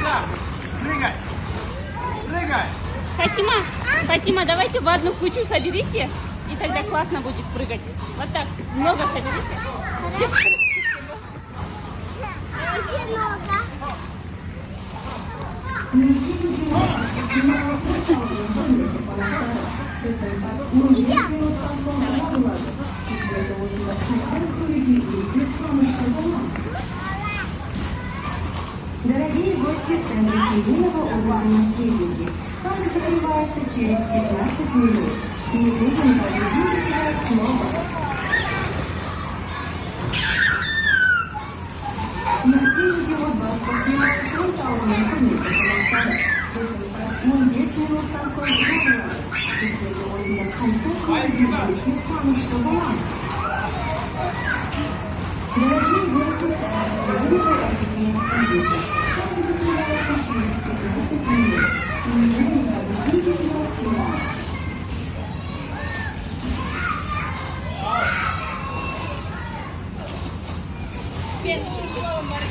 Да, прыгай. Прыгай. Фатима, давайте в одну кучу соберите, и тогда классно будет прыгать. Вот так, много соберите. Где нога? Я. Дорогие гости Центра семейного отдыха «Северки», память закрывается через 15 минут. Не будем проводить вас снова. Надеюсь, его вас покинет фронтальный конец автомобиля. Мы 10 минут концов журнала. Теперь он на концертной дискотеке «Потому что баланс». Дорогие гости Центра семейного отдыха «Северки», память закрывается через 15 минут. Не будем проводить вас снова. Ben şu an var.